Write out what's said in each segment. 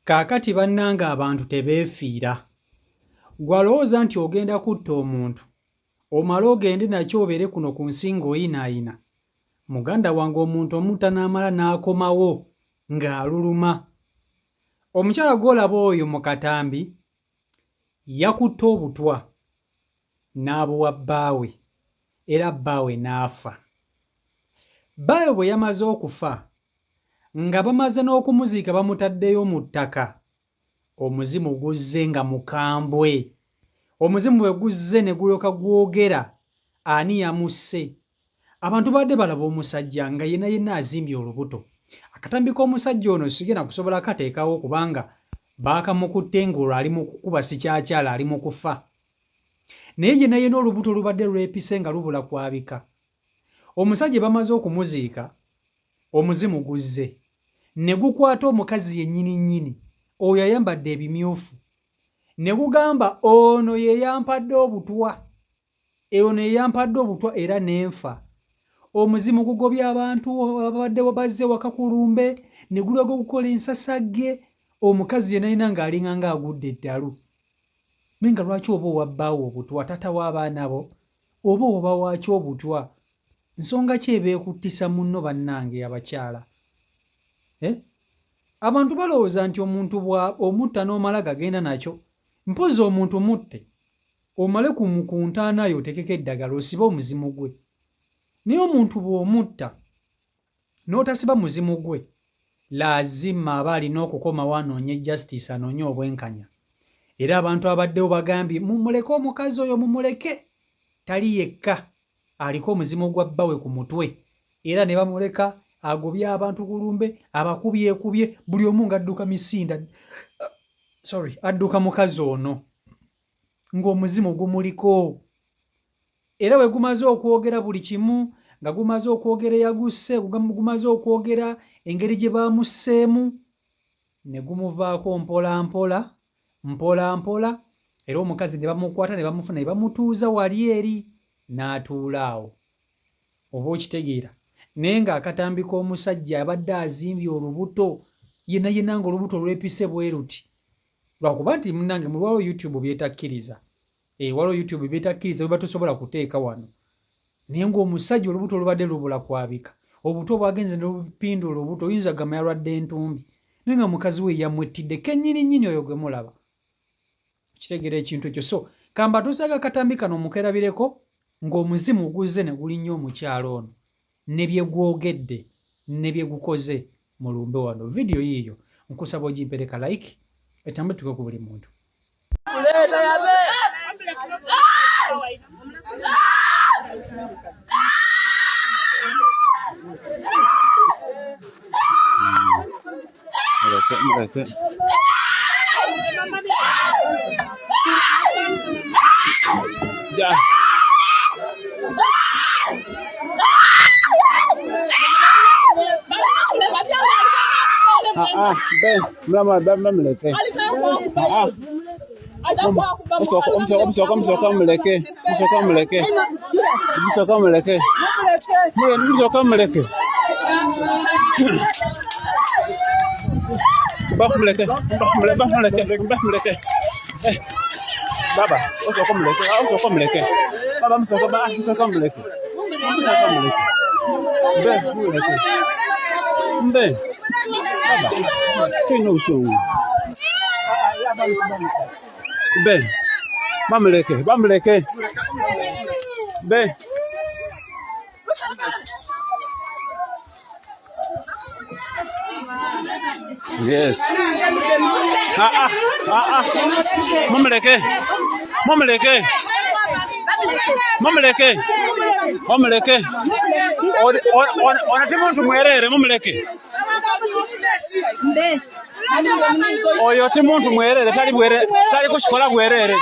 Kaakati bannanga abantu tebeefiira. Gwalowooza nti ogenda kutta omuntu omale ogende nakyo obeere kuno ku nsi ng'oyinaayina. Muganda wange omuntu omutta n'amala n'akomawo ng'aluluma. Omukyala gw'olaba oyo mu katambi yakutte obutwa n'abuwa bbaawe era bbaawe n'afa. Bbaawe bwe yamaze okufa nga bamaze n'okumuziika bamutaddeyo mu ttaka, omuzimu guzze nga mukambwe. Omuzimu bwe guzze ne gulyoka gwogera ani yamusse. Abantu badde balaba omusajja nga yenna azimbye olubuto. Akatambi k'omusajja ono sigenda kusobola kateekawo kubanga baakamukutte ng'olwo ali mu kukuba sikyakyala, ali mu kufa. Naye yenna olubuto lubadde lwepise nga lubula kwabika. Omusajja bamaze okumuziika, omuzimu guzze ne gukwata omukazi yennyini oyo ayambadde ebimyufu ne gugamba ono ye yampadde obutwa, ono ye yampadde obutwa era n'enfa. Omuzimu gugobye abantu abadde bazze waka ku lumbe ne gulaga okukola ensasagge. Omukazi yenna ng'alinga ng'agudde eddalu. Nenga lwaki oba owa bbaawe obutwa, tata w'abaana bo? Oba oba waaki obutwa? Nsonga ki ebeekuttisa munno bannange abakyala? Abantu balowooza nti omuntu omutta n'omala gagenda nakyo. Mpozi omuntu mutte omale ku ntaana yo otekeko eddagala osibe omuzimu gwe. Naye omuntu bw'omutta n'otasiba muzimu gwe, laazima aba alina okukomawo anoonye justice, anoonye obwenkanya. Era abantu abaddewo bagambye mumuleke omukazi oyo, mumuleke. Tali yekka, aliko omuzimu gwa bbaawe ku mutwe era ne bamuleka agobye abantu ku lumbe, abakubyekubye, buli omu ng'adduka misinda. Adduka mukazi ono ng'omuzimu gumuliko. Era bwe gumaze okwogera buli kimu, nga gumaze okwogera eyagusse, gumaze okwogera engeri gye baamusseemu, ne gumuvaako mpola mpola, era omukazi ne bamukwata ne bamufuna ne bamutuuza wali eri n'atuula awo. Oba okitegeera? Naye ng'akatambi k'omusajja abadde azimbye olubuto, yenna ng'olubuto lwepise bwe luti. Lwakuba nti munnange mulwawo YouTube byetakkiriza. Waliwo YouTube byetakkiriza bwe batosobola kuteeka wano. Naye ng'omusajja olubuto olubadde lubula kwabika. Obuto bwagenze n'obupinda olubuto, oyinza gama yalwadde entumbi. Naye nga mukazi we yamwettidde kennyini oyo gwe mulaba. Kitegeera ekintu ekyo. So kamba tusaaga akatambi kano mukerabireko ng'omuzimu guzze ne gulinnya omukyalo ono ne bye gwogedde ne bye gukoze mu lumbe wano. Vidiyo yiiyo nkusaba ogimpereka like etambutuke ku buli muntu. Ben, mlama dama mleke. Msoka mleke. Baba, msoka mleke. Ben, baba, kino usu. Ben, bamleke. Ben. Yes. Mumleke. Onate muntu mwerere mumleke. Oyo ti muntu mwerere tali kushikola bwerere.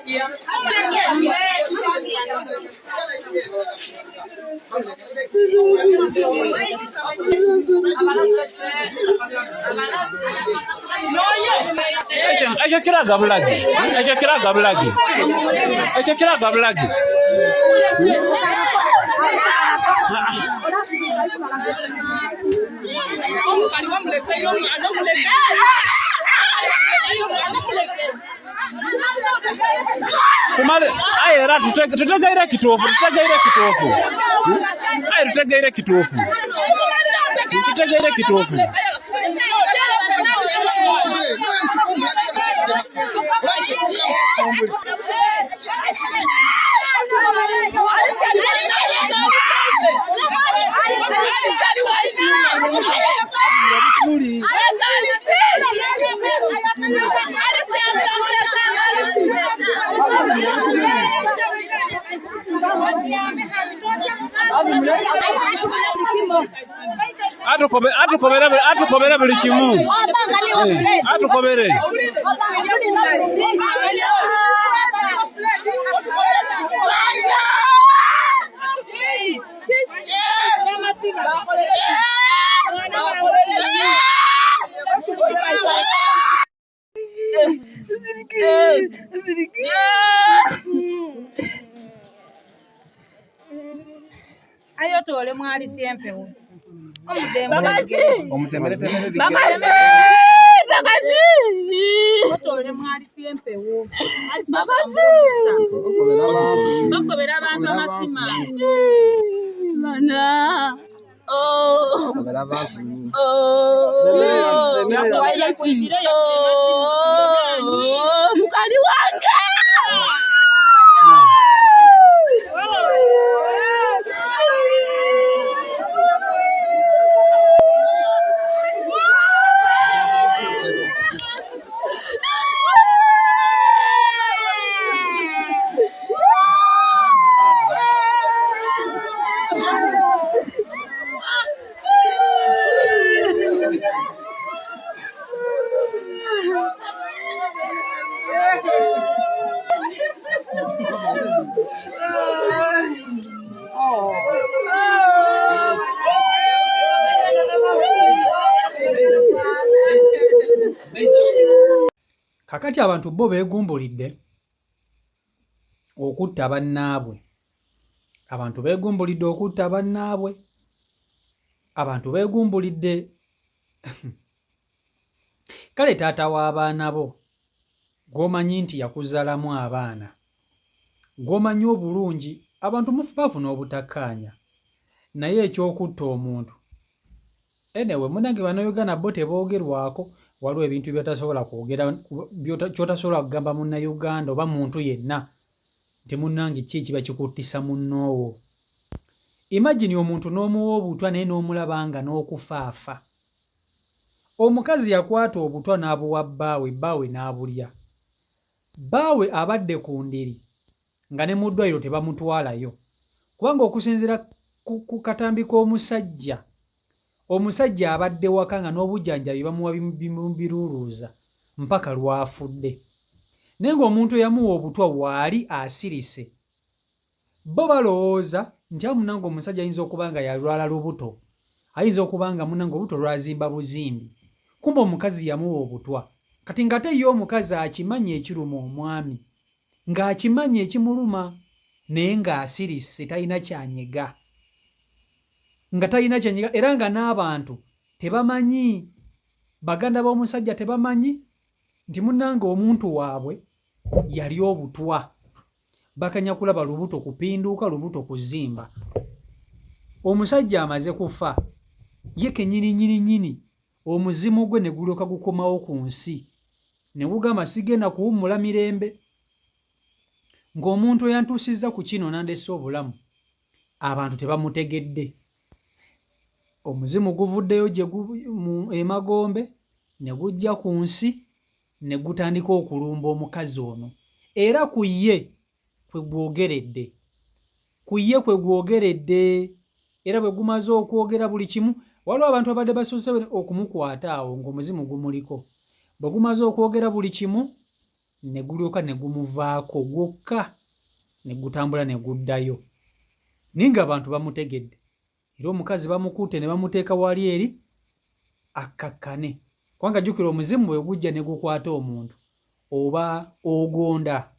You're kiraga bulagi. Ekyo kiraga bulagi. Ekyo kiraga bulagi. Kumale ayera tutegaire kitofu. Ayi tutegaire kitofu. Atukobere buli kimu. Atukobere. Ayo tole mwali siempewo. Omutembere temere dike. Tole mwali siempewo. Bakobera abantu amasima. Mana. Okobera abantu. Mukali wange. Kakati abantu bo beegumbulidde okutta bannaabwe. Abantu beegumbulidde okutta bannaabwe. Abantu beegumbulidde. Kale taata w'abaana bo gw'omanyi nti yakuzaalamu abaana, gw'omanyi obulungi abantu bafuna obutakkaanya, naye ekyokutta omuntu enewe munange Bannayuganda bo teboogerwako. Waliwo ebintu by'otasobola kwogera, ky'otasobola kugamba Munnayuganda oba muntu yenna nti munnange ki ekiba kikuttisa munnoowo. Imagine omuntu n'omuwa obutwa naye n'omulaba nga n'okufaafa. Omukazi yakwata obutwa n'abuwa bbaawe, bbaawe n'abulya. Bbaawe abadde ku ndiri nga ne mu ddwaliro tebamutwalayo, kubanga okusinziira ku katambi k'omusajja, omusajja abadde waka nga n'obujjanjabi bamuwa biruuluuza mpaka lwafudde. Naye ng'omuntu eyamuwa obutwa waali asirise. Bo balowooza nti munange omusajja ayinza okuba nga yalwala lubuto, ayinza okuba nga munange obuto lwazimba buzimbi, kumbe omukazi yamuwa obutwa. Kati ng'ate ye omukazi akimanya ekiruma omwami, ng'akimanya ekimuluma, naye ng'asirise talina kyanyega. Era nga n'abantu tebamanyi, baganda b'omusajja tebamanyi nti munnange omuntu waabwe yali obutwa. Bakanya kulaba lubuto kupinduka, lubuto kuzimba. Omusajja amaze kufa, ye kennyini omuzimu gwe ne gulyoka gukomawo ku nsi, ne gugamba sigenda kuwummula mirembe. Ng'omuntu eyantuusizza ku kino nandese obulamu, abantu tebamutegedde. Omuzimu guvuddeyo emagombe ne gujja ku nsi ne gutandika okulumba omukazi ono. Era ku ye kwe gwogeredde. Era bwe gumaze okwogera buli kimu, waliwo abantu abadde basoose okumukwata awo ng'omuzimu gumuliko. Bwe gumaze okwogera buli kimu ne gulyoka ne gumuvaako gwokka, ne gutambula ne guddayo. Naye ng'abantu bamutegedde. Era omukazi bamukutte ne bamuteeka wali eri akkakkane. Kubanga jjukira omuzimu bwe gujja ne gukwata omuntu, oba ogonda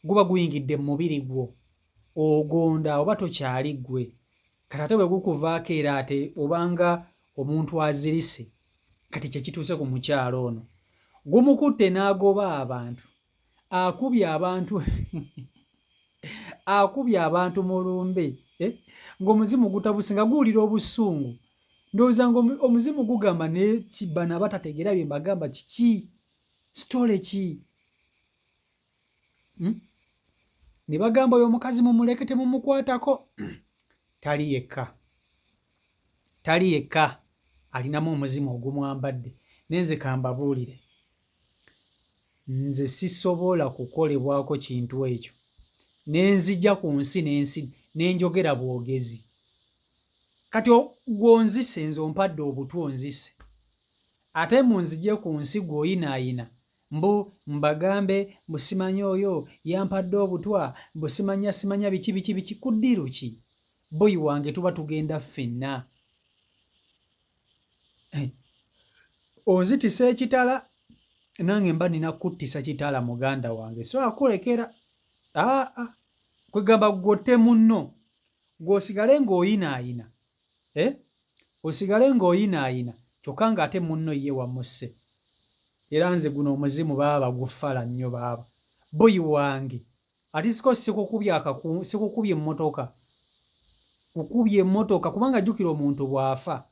guba guyingidde mu mubiri gwo, ogonda oba tokyali ggwe, kati ate bwe gukuvaako era ate obanga omuntu azirise, kati kyekituuse ku mukyalo ono gumukutte n'agoba abantu, akubye abantu akubye abantu mu lumbe, ng'omuzimu gutabuse nga guwulira obusungu. Ndowooza ng'omuzimu gugamba naye kibbana abatategeera bye mbagamba kiki, sitole ki? Ne bagamba oyo omukazi mumuleke temumukwatako. Tali yekka alinamu omuzimu ogumwambadde. Nenze kambabuulire, nze sisobola kukolebwako kintu ekyo nenzija ku nsi nenjogera bwogezi. Kati gwonzise nze ompadde obutwa onzise, ate munzije ku nsi gw'oyinaayina mbagambe busimanya oyo yampadde obutwa simanya biki kuddiru ki? Boyi wange tuba tugenda ffenna. Onzitisa ekitala nange mba nina kuttisa kitala muganda wange, so akulekera kwegamba gwotte munno gw'osigale ng'oyinaayina, osigale ng'oyinaayina kyokka ng'ate munno ye wamusse. Era nze guno omuzimu baba bagufala nnyo baaba. Boyi wange ati sikukubye emmotoka, kukubye emmotoka kubanga jjukira omuntu bw'afa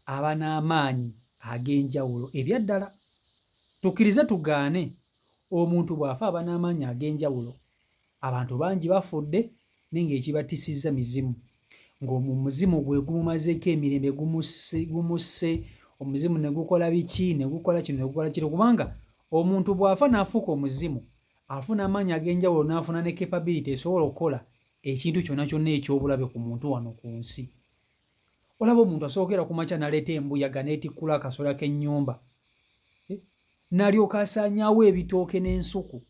aba n'amaanyi ag'enjawulo ebyaddala. Tukkirize tugaane, omuntu bw'afa aba n'amaanyi ag'enjawulo. Abantu bangi bafudde naye ng'ekibatisizza mizimu, ng'omuzimu gwe gumumazeeko emirembe gumusse, omuzimu ne gukola biki, ne gukola kino ne gukola kino, kubanga omuntu bw'afa n'afuuka omuzimu afuna amaanyi ag'enjawulo n'afuna ne capability esobola okukola ekintu kyonna kyonna eky'obulabe ku muntu wano ku nsi. Olaba omuntu asookera ku makya n'aleeta embuyaga n'etikkula akasola k'ennyumba, n'alyoka asaanyaawo ebitooke n'ensuku,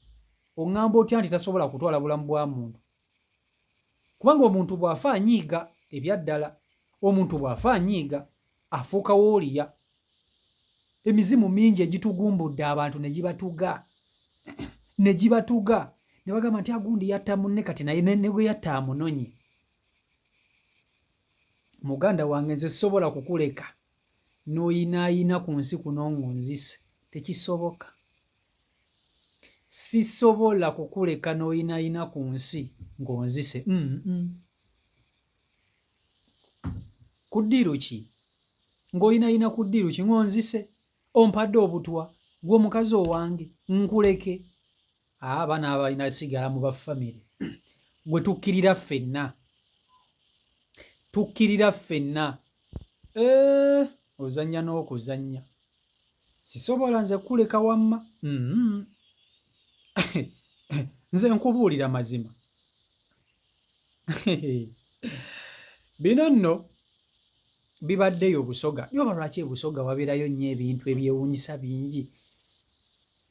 oŋŋamba otya nti tasobola kutwala bulamu bwa muntu? Kubanga omuntu bw'afa anyiiga ebyaddala, omuntu bw'afa anyiiga afuuka wooliya. Emizimu mingi egitugumbudde abantu ne gibatuga ne bagamba nti agundi yatta munne, kati naye ne gwe yatta amunonye. Muganda wange nze sisobola kukuleka n'oyinaayina ku nsi kuno ng'onzise, tekisoboka. Sisobola kukuleka n'oyinaayina ku nsi ng'onzise. Kuddiru ki? Ng'oyinaayina kuddiru ki ng'onzise? Ompadde obutwa gw'omukazi owange nkuleke? Abaana abalina sigala mu baffamire gwe tukkirira ffenna. Ozannya n'okuzannya, sisobola nze kuleka wamma. Nze nkubuulira mazima. Bino nno bibaddeyo Busoga. Yoba lwaki ebusoga wabeerayo nnyo ebintu ebyewuunyisa bingi?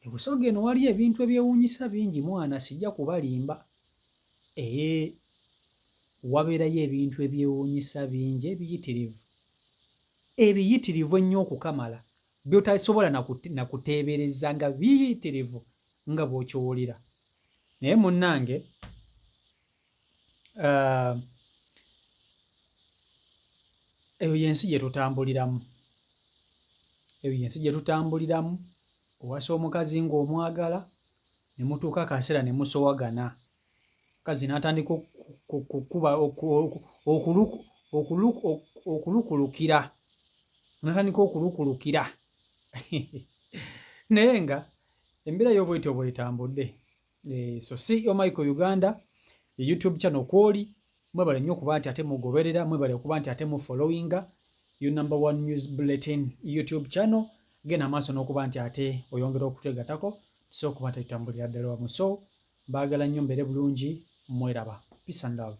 Ebusoga eno wali ebintu ebyewuunyisa bingi mwana, sijja kubalimba. Wabeerayo ebintu ebyewuunyisa bingi ebiyitirivu ennyo okukamala, by'otasobola nakuteebereza nga biyitirivu nga bw'okiwulira. Naye munnange, eyo y'ensi gye tutambuliramu. Owasa omukazi ng'omwagala ne mutuuka akaseera ne musowagana, omukazi n'atandika okukuba okulukulukira, naye nga embeera y'obwetyo bwetambudde. So si Michael Uganda ye YouTube channel kwoli. Mwebale nnyo okuba nti ate mugoberera, mwebale okuba nti ate mufollowinga your number one news bulletin YouTube channel. Genda amaaso n'okuba nti ate oyongera okutegatako, tusobola okuba nti tutambulira ddala wamu. So mbaagala nnyo mbeere bulungi, mweraba. Peace and love.